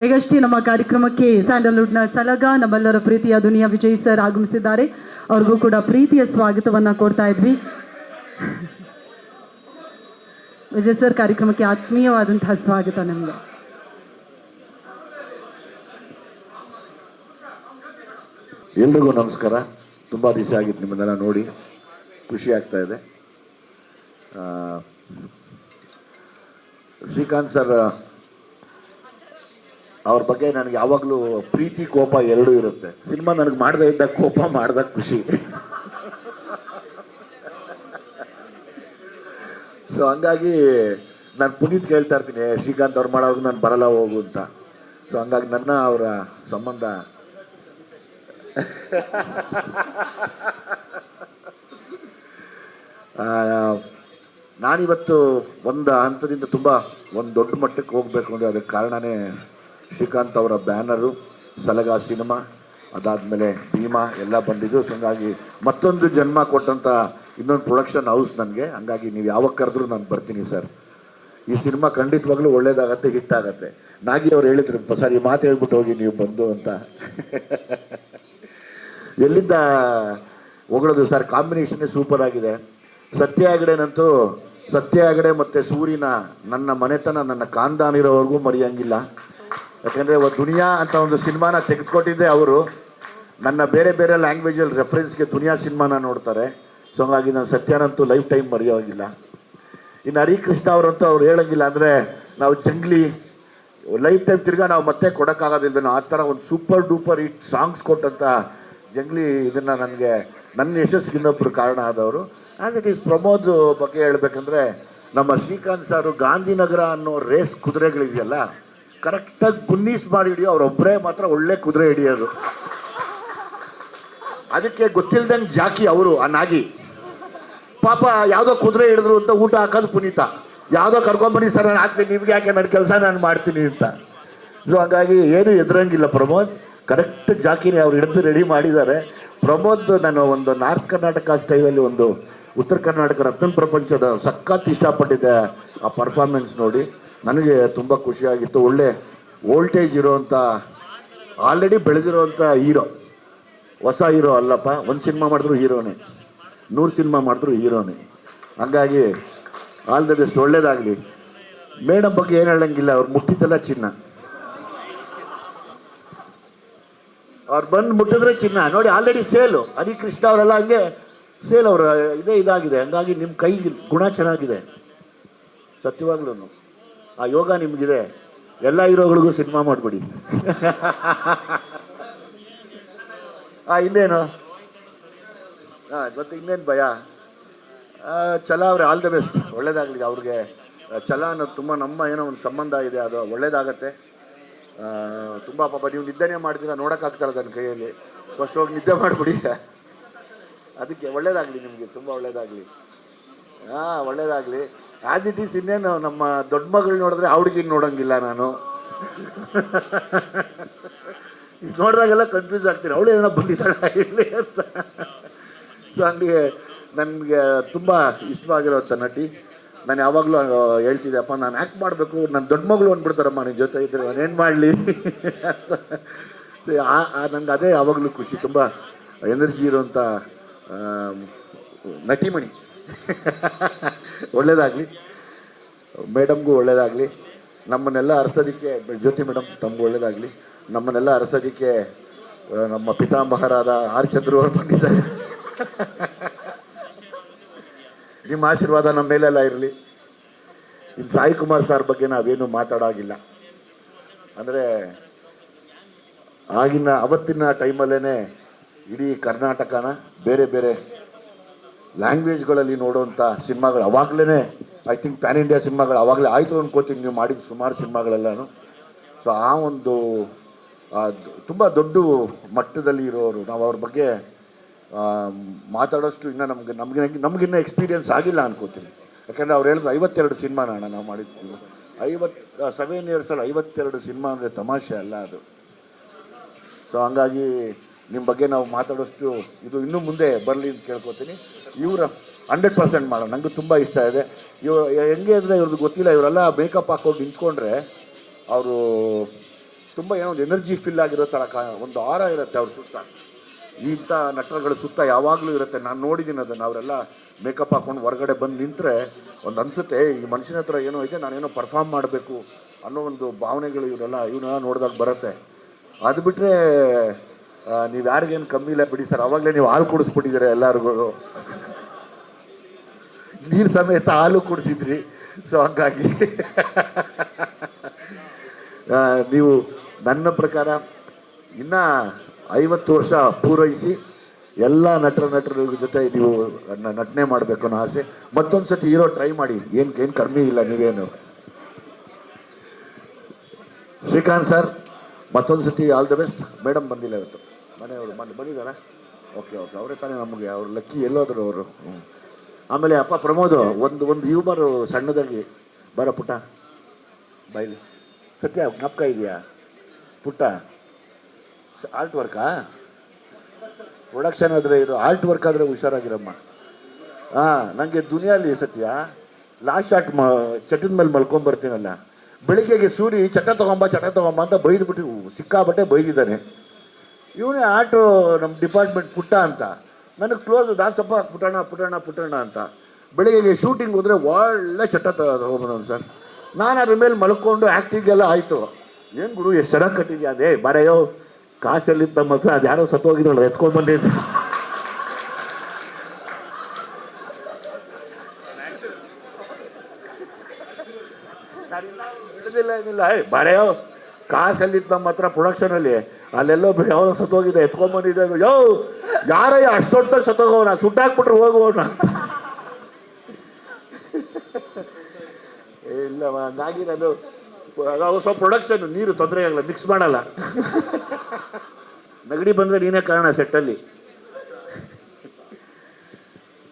ಈಗಷ್ಟೇ ನಮ್ಮ ಕಾರ್ಯಕ್ರಮಕ್ಕೆ ಸ್ಯಾಂಡಲ್ವುಡ್ನ ಸಲಗ ನಮ್ಮೆಲ್ಲರ ಪ್ರೀತಿಯ ದುನಿಯಾ ವಿಜಯ್ ಸರ್ ಆಗಮಿಸಿದ್ದಾರೆ. ಅವ್ರಿಗೂ ಕೂಡ ಪ್ರೀತಿಯ ಸ್ವಾಗತವನ್ನು ಕೊಡ್ತಾ ಇದ್ವಿ. ವಿಜಯ್ ಸರ್, ಕಾರ್ಯಕ್ರಮಕ್ಕೆ ಆತ್ಮೀಯವಾದಂತಹ ಸ್ವಾಗತ ನಮಗೆ. ಎಲ್ರಿಗೂ ನಮಸ್ಕಾರ. ತುಂಬ ದಿವಸ ಆಗಿತ್ತು ನಿಮ್ಮನ್ನೆಲ್ಲ ನೋಡಿ, ಖುಷಿ ಆಗ್ತಾ ಇದೆ. ಶ್ರೀಕಾಂತ್ ಸರ್ ಅವ್ರ ಬಗ್ಗೆ ನನಗೆ ಯಾವಾಗಲೂ ಪ್ರೀತಿ ಕೋಪ ಎರಡೂ ಇರುತ್ತೆ. ಸಿನಿಮಾ ನನಗೆ ಮಾಡದೇ ಇದ್ದಾಗ ಕೋಪ, ಮಾಡಿದಾಗ ಖುಷಿ. ಸೊ ಹಂಗಾಗಿ ನಾನು ಪುನೀತ್ ಕೇಳ್ತಾ ಇರ್ತೀನಿ, ಶ್ರೀಕಾಂತ್ ಅವ್ರು ಮಾಡೋರ್ಗು ನಾನು ಬರಲ್ಲ ಹೋಗು ಅಂತ. ಸೊ ಹಂಗಾಗಿ ನನ್ನ ಅವರ ಸಂಬಂಧ ನಾನಿವತ್ತು ಒಂದು ಹಂತದಿಂದ ಒಂದು ದೊಡ್ಡ ಮಟ್ಟಕ್ಕೆ ಹೋಗಬೇಕು ಅಂದರೆ ಅದಕ್ಕೆ ಕಾರಣವೇ ಶ್ರೀಕಾಂತ್ ಅವರ ಬ್ಯಾನರು, ಸಲಗ ಸಿನಿಮಾ, ಅದಾದಮೇಲೆ ಭೀಮಾ ಎಲ್ಲ ಬಂದಿದ್ದು. ಸೊ ಹಂಗಾಗಿ ಮತ್ತೊಂದು ಜನ್ಮ ಕೊಟ್ಟಂಥ ಇನ್ನೊಂದು ಪ್ರೊಡಕ್ಷನ್ ಹೌಸ್ ನನಗೆ. ಹಂಗಾಗಿ ನೀವು ಯಾವಾಗ ಕರೆದ್ರೂ ನಾನು ಬರ್ತೀನಿ ಸರ್. ಈ ಸಿನಿಮಾ ಖಂಡಿತವಾಗ್ಲೂ ಒಳ್ಳೇದಾಗತ್ತೆ, ಹಿಟ್ ಆಗತ್ತೆ. ನಾಗಿ ಅವ್ರು ಹೇಳಿದ್ರು, ಸರ್ ಈ ಮಾತು ಹೇಳ್ಬಿಟ್ಟು ಹೋಗಿ ನೀವು ಬಂದು ಅಂತ. ಎಲ್ಲಿಂದ ಹೊಗಳೋದು ಸರ್, ಕಾಂಬಿನೇಷನ್ನೇ ಸೂಪರ್ ಆಗಿದೆ. ಸತ್ಯ ಹೆಗಡೆ ಮತ್ತು ಸೂರಿನ ನನ್ನ ಮನೆತನ, ನನ್ನ ಖಾನ್ದಾನ್ ಇರೋವರೆಗೂ ಮರೆಯಂಗಿಲ್ಲ. ಯಾಕೆಂದರೆ ದುನಿಯಾ ಅಂತ ಒಂದು ಸಿನಿಮಾನ ತೆಗೆದುಕೊಟ್ಟಿದ್ದೆ ಅವರು. ನನ್ನ ಬೇರೆ ಬೇರೆ ಲ್ಯಾಂಗ್ವೇಜಲ್ಲಿ ರೆಫರೆನ್ಸ್ಗೆ ದುನಿಯಾ ಸಿನಿಮಾನ ನೋಡ್ತಾರೆ. ಸೊ ಹಂಗಾಗಿ ನಾನು ಸತ್ಯನಂತೂ ಲೈಫ್ ಟೈಮ್ ಮರೆಯೋಗಿಲ್ಲ. ಇನ್ನು ಹರಿಕೃಷ್ಣ ಅವರಂತೂ ಅವ್ರು ಹೇಳೋಂಗಿಲ್ಲ. ಅಂದರೆ ನಾವು ಜಂಗ್ಲಿ ಲೈಫ್ ಟೈಮ್ ತಿರ್ಗಾ ನಾವು ಮತ್ತೆ ಕೊಡೋಕ್ಕಾಗೋದಿಲ್ವೇನೋ ಆ ಥರ ಒಂದು ಸೂಪರ್ ಡೂಪರ್ ಹಿಟ್ ಸಾಂಗ್ಸ್ ಕೊಟ್ಟಂಥ ಜಂಗ್ಲಿ ಇದನ್ನು ನನ್ನ ಯಶಸ್ಸಿಗೆ ಇನ್ನೊಬ್ಬರು ಕಾರಣ ಆದವರು. ಆ್ಯಸ್ ಇಟ್ ಈಸ್ ಪ್ರಮೋದ್ ಬಗ್ಗೆ ಹೇಳಬೇಕಂದ್ರೆ, ನಮ್ಮ ಶ್ರೀಕಾಂತ್ ಸಾರು ಗಾಂಧಿನಗರ ಅನ್ನೋ ರೇಸ್ ಕುದುರೆಗಳಿದೆಯಲ್ಲ, ಕರೆಕ್ಟಾಗಿ ಗುನ್ನೀಸ್ ಮಾಡಿ ಹಿಡಿಯೋ ಅವರೊಬ್ಬರೇ ಮಾತ್ರ ಒಳ್ಳೆ ಕುದುರೆ ಹಿಡಿಯೋದು. ಅದಕ್ಕೆ ಗೊತ್ತಿಲ್ದಂಗೆ ಜಾಕಿ ಅವರು, ಆ ನಾಗಿ ಪಾಪ ಯಾವುದೋ ಕುದುರೆ ಹಿಡಿದ್ರು ಅಂತ ಊಟ ಹಾಕೋದು ಪುನೀತ. ಯಾವುದೋ ಕರ್ಕೊಂಬನ್ನಿ ಸರ್, ನಾನು ಹಾಕ್ತೀನಿ, ನಿಮ್ಗೆ ಯಾಕೆ ನನ್ನ ಕೆಲಸ ನಾನು ಮಾಡ್ತೀನಿ ಅಂತ. ಸೊ ಹಂಗಾಗಿ ಏನು ಎದುರಂಗಿಲ್ಲ ಪ್ರಮೋದ್. ಕರೆಕ್ಟ್ ಜಾಕಿನೇ ಅವ್ರು ಹಿಡಿದು ರೆಡಿ ಮಾಡಿದ್ದಾರೆ. ಪ್ರಮೋದ್ ನಾನು ಒಂದು ನಾರ್ತ್ ಕರ್ನಾಟಕ ಸ್ಟೈಲಲ್ಲಿ, ಒಂದು ಉತ್ತರ ಕರ್ನಾಟಕ ರತ್ನ ಪ್ರಪಂಚದ ಸಖತ್ ಇಷ್ಟಪಟ್ಟಿದ್ದೆ ಆ ಪರ್ಫಾರ್ಮೆನ್ಸ್ ನೋಡಿ. ನನಗೆ ತುಂಬ ಖುಷಿಯಾಗಿತ್ತು. ಒಳ್ಳೆ ವೋಲ್ಟೇಜ್ ಇರೋವಂಥ, ಆಲ್ರೆಡಿ ಬೆಳೆದಿರೋವಂಥ ಹೀರೋ, ಹೊಸ ಹೀರೋ ಅಲ್ಲಪ್ಪ. ಒಂದು ಸಿನಿಮಾ ಮಾಡಿದ್ರು ಹೀರೋನೇ, 100 ಸಿನಿಮಾ ಮಾಡಿದ್ರು ಹೀರೋನೇ. ಹಂಗಾಗಿ ಆಲ್ ದ ಬೆಸ್ಟ್, ಒಳ್ಳೇದಾಗಲಿ. ಮೇಡಮ್ ಬಗ್ಗೆ ಏನು ಹೇಳಂಗಿಲ್ಲ, ಅವ್ರು ಮುಟ್ಟಿದ್ದೆಲ್ಲ ಚಿನ್ನ. ಅವ್ರು ಬಂದು ಮುಟ್ಟಿದ್ರೆ ಚಿನ್ನ ನೋಡಿ. ಆಲ್ರೆಡಿ ಸೇಲು, ಹರಿಕೃಷ್ಣ ಅವರೆಲ್ಲ ಹಂಗೆ ಸೇಲ್ ಅವರು ಇದಾಗಿದೆ. ಹಂಗಾಗಿ ನಿಮ್ಮ ಕೈ ಗುಣ ಚೆನ್ನಾಗಿದೆ, ಸತ್ಯವಾಗ್ಲೂ ಆ ಯೋಗ ನಿಮಗಿದೆ. ಎಲ್ಲ ಹೀರೋಗಳಿಗೂ ಸಿನಿಮಾ ಮಾಡಿಬಿಡಿ. ಇನ್ನೇನು ಗೊತ್ತು, ಇನ್ನೇನು ಭಯ. ಛಲ ಅವ್ರೆ, ಆಲ್ ದ ಬೆಸ್ಟ್, ಒಳ್ಳೇದಾಗಲಿ ಅವ್ರಿಗೆ. ಛಲ ಅನ್ನೋದು ತುಂಬ ನಮ್ಮ ಏನೋ ಒಂದು ಸಂಬಂಧ ಇದೆ, ಅದು ಒಳ್ಳೇದಾಗತ್ತೆ. ತುಂಬ ಪಾಪ ನೀವು ನಿದ್ದೆನೇ ಮಾಡ್ತೀರಾ, ನೋಡೋಕ್ಕಾಗ್ತಾರ ನನ್ನ ಕೈಯಲ್ಲಿ. ಫಸ್ಟ್ ಹೋಗಿ ನಿದ್ದೆ ಮಾಡಿಬಿಡಿ. ಅದಕ್ಕೆ ಒಳ್ಳೇದಾಗಲಿ ನಿಮಗೆ, ತುಂಬ ಒಳ್ಳೇದಾಗಲಿ. ಒಳ್ಳೇದಾಗಲಿ. As it is. ಇನ್ನೇನು ನಮ್ಮ ದೊಡ್ಡ ಮಗಳು ನೋಡಿದ್ರೆ ಆ ಹುಡುಗಿನ ನೋಡೋಂಗಿಲ್ಲ ನಾನು. ಇದು ನೋಡಿದಾಗೆಲ್ಲ ಕನ್ಫ್ಯೂಸ್ ಆಗ್ತೀನಿ, ಅವಳು ಏನೋ ಬಂದಿದ್ದಾಳ ಇಲ್ಲಿ ಅಂತ. ಸೊ ಹಂಗೆ ನನಗೆ ತುಂಬ ಇಷ್ಟವಾಗಿರೋಂಥ ನಟಿ. ನಾನು ಯಾವಾಗಲೂ ಹೇಳ್ತಿದ್ದೆ, ಅಪ್ಪ ನಾನು ಆ್ಯಕ್ಟ್ ಮಾಡಬೇಕು, ನನ್ನ ದೊಡ್ಡ ಮಗಳು ಅಂದ್ಬಿಡ್ತಾರಮ್ಮ ನಿನ್ನ ಜೊತೆ ಇದ್ದರೆ ನಾನೇನು ಮಾಡಲಿ ಅಂತ. ನಂಗೆ ಅದೇ ಯಾವಾಗಲೂ ಖುಷಿ. ತುಂಬ ಎನರ್ಜಿ ಇರೋಂಥ ನಟಿಮಣಿ. ಒಳ್ಳೇದಾಗಲಿ, ಮೇಡಮ್ಗೂ ಒಳ್ಳೇದಾಗಲಿ. ನಮ್ಮನ್ನೆಲ್ಲ ಅರಸೋದಕ್ಕೆ, ಜ್ಯೋತಿ ಮೇಡಮ್ ತಮ್ಗೆ ಒಳ್ಳೇದಾಗಲಿ. ನಮ್ಮನ್ನೆಲ್ಲ ಅರಸೋದಕ್ಕೆ ನಮ್ಮ ಪಿತಾಮಹರಾದ ಆರ್ ಚಂದ್ರು ಅವರು ಬಂದಿದ್ದಾರೆ. ನಿಮ್ಮ ಆಶೀರ್ವಾದ ನಮ್ಮ ಮೇಲೆಲ್ಲ ಇರಲಿ. ಇನ್ನು ಸಾಯಿ ಕುಮಾರ್ ಸರ್ ಬಗ್ಗೆ ನಾವೇನು ಮಾತಾಡೋಗಿಲ್ಲ. ಅಂದರೆ ಅವತ್ತಿನ ಟೈಮಲ್ಲೇ ಇಡೀ ಕರ್ನಾಟಕನ ಬೇರೆ ಬೇರೆ ಲ್ಯಾಂಗ್ವೇಜ್ಗಳಲ್ಲಿ ನೋಡುವಂಥ ಸಿನಿಮಾಗಳು ಅವಾಗಲೇ, ಐ ಥಿಂಕ್ ಪ್ಯಾನ್ ಇಂಡಿಯಾ ಸಿನಿಮಾಗಳು ಅವಾಗಲೇ ಆಯಿತು ಅನ್ಕೋತೀನಿ, ನೀವು ಮಾಡಿದ ಸುಮಾರು ಸಿನಿಮಾಗಳೆಲ್ಲನೂ. ಸೊ ಆ ಒಂದು ತುಂಬ ದೊಡ್ಡ ಮಟ್ಟದಲ್ಲಿ ಇರೋರು. ನಾವು ಅವ್ರ ಬಗ್ಗೆ ಮಾತಾಡೋಷ್ಟು ಇನ್ನೂ ನಮಗಿನ್ನ ಎಕ್ಸ್ಪೀರಿಯನ್ಸ್ ಆಗಿಲ್ಲ ಅನ್ಕೋತೀನಿ. ಯಾಕಂದರೆ ಅವ್ರು ಹೇಳಿದ್ರು 52 ಸಿನಿಮಾನ ನಾವು ಮಾಡಿದ್ವಿ. 7 ಇಯರ್ಸಲ್ಲಿ 52 ಸಿನಿಮಾ ಅಂದರೆ ತಮಾಷೆ ಅಲ್ಲ ಅದು. ಸೊ ಹಂಗಾಗಿ ನಿಮ್ಮ ಬಗ್ಗೆ ನಾವು ಮಾತಾಡೋಷ್ಟು ಇದು ಇನ್ನೂ ಮುಂದೆ ಬರಲಿ ಅಂತ ಕೇಳ್ಕೊತೀನಿ. ಇವರು 100% ಮಾಡೋಣ. ನನಗೂ ತುಂಬ ಇಷ್ಟ ಇದೆ. ಇವರು ಹೆಂಗೆ ಅಂದರೆ ಇವ್ರದ್ದು ಗೊತ್ತಿಲ್ಲ, ಇವರೆಲ್ಲ ಮೇಕಪ್ ಹಾಕ್ಕೊಂಡು ನಿಂತ್ಕೊಂಡ್ರೆ ಅವರು ತುಂಬ ಏನೋ ಒಂದು ಎನರ್ಜಿ ಫಿಲ್ ಆಗಿರೋ ಥರ ಒಂದು ಆರ ಇರುತ್ತೆ ಅವ್ರ ಸುತ್ತ. ಇಂಥ ನಟರುಗಳ ಸುತ್ತ ಯಾವಾಗಲೂ ಇರುತ್ತೆ. ನಾನು ನೋಡಿದ್ದೀನಿ ಅದನ್ನು. ಅವರೆಲ್ಲ ಮೇಕಪ್ ಹಾಕ್ಕೊಂಡು ಹೊರಗಡೆ ಬಂದು ನಿಂತರೆ ಒಂದು ಅನಿಸುತ್ತೆ ಈ ಮನುಷ್ಯನ ಹತ್ರ ಏನೋ ಇದೆ, ನಾನೇನೋ ಪರ್ಫಾರ್ಮ್ ಮಾಡಬೇಕು ಅನ್ನೋ ಒಂದು ಭಾವನೆಗಳು ಇವನ್ನ ನೋಡಿದಾಗ ಬರುತ್ತೆ. ಅದು ಬಿಟ್ಟರೆ ನೀವು ಯಾರಿಗೇನು ಕಮ್ಮಿ ಇಲ್ಲ ಬಿಡಿ ಸರ್. ಆವಾಗಲೇ ನೀವು ಹಾಲು ಕುಡಿಸ್ಬಿಟ್ಟಿದ್ದೀರ ಎಲ್ಲರಿಗೂ, ನೀರು ಸಮೇತ ಹಾಲು ಕುಡಿಸಿದ್ರಿ. ಸೊ ಹಂಗಾಗಿ ನೀವು ನನ್ನ ಪ್ರಕಾರ ಇನ್ನೂ 50 ವರ್ಷ ಪೂರೈಸಿ ಎಲ್ಲ ನಟರ ಜೊತೆ ನೀವು ನಟನೆ ಮಾಡಬೇಕು ಅನ್ನೋ ಆಸೆ. ಮತ್ತೊಂದು ಸತಿ ಹೀರೋ ಟ್ರೈ ಮಾಡಿ, ಏನು ಕಡಿಮೆ ಇಲ್ಲ ನೀವೇನು. ಶ್ರೀಕಾಂತ್ ಸರ್ ಮತ್ತೊಂದು ಸತಿ ಆಲ್ ದ ಬೆಸ್ಟ್. ಮೇಡಮ್ ಬಂದಿಲ್ಲ ಇವತ್ತು, ಮನೆಯವರು ಬಂದಿದ್ದಾರಾ? ಓಕೆ, ಅವರೇ ತಾನೇ ನಮಗೆ, ಅವ್ರು ಲಕ್ಕಿ ಎಲ್ಲೋದ್ರು ಅವರು. ಆಮೇಲೆ ಅಪ್ಪ ಪ್ರಮೋದ್ ಒಂದು ಹ್ಯೂಮರು ಸಣ್ಣದಾಗಿ ಬರ ಪುಟ್ಟ ಬೈಲಿ. ಸತ್ಯ ಜ್ಞಾಪಕ ಇದೆಯಾ ಪುಟ್ಟ? ಆರ್ಟ್ ವರ್ಕಾ? ಪ್ರೊಡಕ್ಷನ್ ಆದರೆ ಇದು ಆರ್ಟ್ ವರ್ಕ್ ಆದರೆ ಹುಷಾರಾಗಿರಮ್ಮ. ನನಗೆ ದುನಿಯಲ್ಲಿ ಸತ್ಯ ಲಾಸ್ಟ್ ಶಾಟ್ ಚಟದ ಮೇಲೆ ಮಲ್ಕೊಂಬರ್ತೀನಲ್ಲ, ಬೆಳಿಗ್ಗೆಗೆ ಸೂರಿ ಚಟ ತಗೊಂಬ ಅಂತ ಬೈದ್ಬಿಟ್ಟು ಸಿಕ್ಕಾಬಟ್ಟೆ ಬೈದಿದ್ದಾನೆ. ಇವನೇ ಆಟೋ ನಮ್ಮ ಡಿಪಾರ್ಟ್ಮೆಂಟ್ ಪುಟ್ಟ ಅಂತ, ನನಗೆ ಕ್ಲೋಸು ನಾನು ಸ್ವಲ್ಪ ಪುಟ್ಟಣ್ಣ ಅಂತ. ಬೆಳಿಗ್ಗೆಗೆ ಶೂಟಿಂಗ್ ಹೋದರೆ ಒಳ್ಳೆ ಚಟ ತಗೊಂಬಂದವನು ಸರ್. ನಾನು ಅದ್ರ ಮೇಲೆ ಮಲ್ಕೊಂಡು ಆ್ಯಕ್ಟಿಂಗೆಲ್ಲ ಆಯಿತು. ಏನು ಗುರು ಎಷ್ಟು ಚೆನ್ನಾಗಿ ಕಟ್ಟಿದ್ಯಾ ಅದೇ ಬರೆಯೋ ಕಾಸಲ್ಲಿದ್ದ ನಮ್ಮ ಹತ್ರ, ಅದು ಯಾರೋ ಸತ್ತೋಗಿದ್ರಲ್ಲ ಎತ್ಕೊಂಡು ಬಂದಿದ್ದು. ಏನಿಲ್ಲ ಬರೆಯೋ ಕಾಸಲ್ಲಿದ್ದ ನಮ್ಮ ಹತ್ರ ಪ್ರೊಡಕ್ಷನಲ್ಲಿ, ಅಲ್ಲೆಲ್ಲೋ ಯಾವನೋ ಸತ್ತೋಗಿದೆ ಎತ್ಕೊಂಡ್ಬಂದಿದ್ದೆ. ಯಾರಯ್ಯ ಅಷ್ಟೊಟ್ಟಾಗಿ ಸತ್ತೋಗೋಣ, ಸುಟ್ಟಾಕ್ಬಿಟ್ರೆ ಹೋಗೋಣ ಅಂತ. ಇಲ್ಲವ ಹಂಗಾಗಿರೋದು ಸ್ವಲ್ಪ ಪ್ರೊಡಕ್ಷನ್ ನೀರು ತೊಂದರೆ ಆಗಲ್ಲ, ಮಿಕ್ಸ್ ಮಾಡಲ್ಲ. ನೆಗಡಿ ಬಂದರೆ ನೀನೇ ಕಾರಣ ಸೆಟ್ಟಲ್ಲಿ.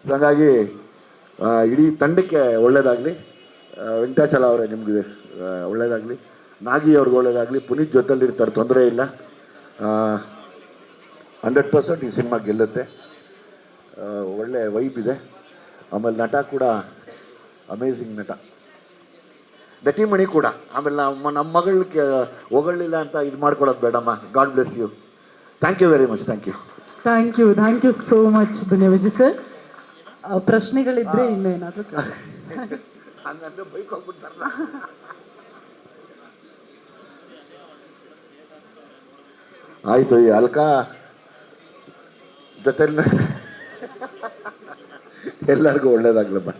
ಹಾಗಾಗಿ ಇಡೀ ತಂಡಕ್ಕೆ ಒಳ್ಳೇದಾಗಲಿ. ವೆಂಕಟಾಚಲ ಅವರೇ ನಿಮಗೆ ಒಳ್ಳೇದಾಗಲಿ, ನಾಗಿ ಅವ್ರಿಗೆ ಒಳ್ಳೇದಾಗಲಿ. ಪುನೀತ್ ಜೊತೆಲಿರ್ತಾರೆ, ತೊಂದರೆ ಇಲ್ಲ. 100% ಈ ಸಿನಿಮಾ ಗೆಲ್ಲುತ್ತೆ. ಒಳ್ಳೆ ವೈಬ್ ಇದೆ. ಆಮೇಲೆ ನಟ ಕೂಡ ಅಮೇಝಿಂಗ್ ನಟ, ನಟಿಮಣಿ ಕೂಡ. ಆಮೇಲೆ ನಮ್ಮ ಮಗಳಿಗೆ ಹೊಗಳಿಲ್ಲ ಅಂತ ಇದು ಮಾಡ್ಕೊಳ್ಳೋದು ಬೇಡಮ್ಮ. God bless you. Thank you very much. Thank you so much ಧನ್ಯವಾದ ಸರ್. ಪ್ರಶ್ನೆಗಳಿದ್ರೆ ಇನ್ನೂ ಏನಾದರೂ ಹಂಗಂದ್ರೆ ಬೈಕ್ ಹೋಗ್ಬಿಡ್ತಾರಲ್ಲ. ಆಯಿತು, ಈ ಅಲ್ಕಾ ಜೊತೆ ಎಲ್ಲರಿಗೂ ಒಳ್ಳೇದಾಗ್ಲಮ್ಮ.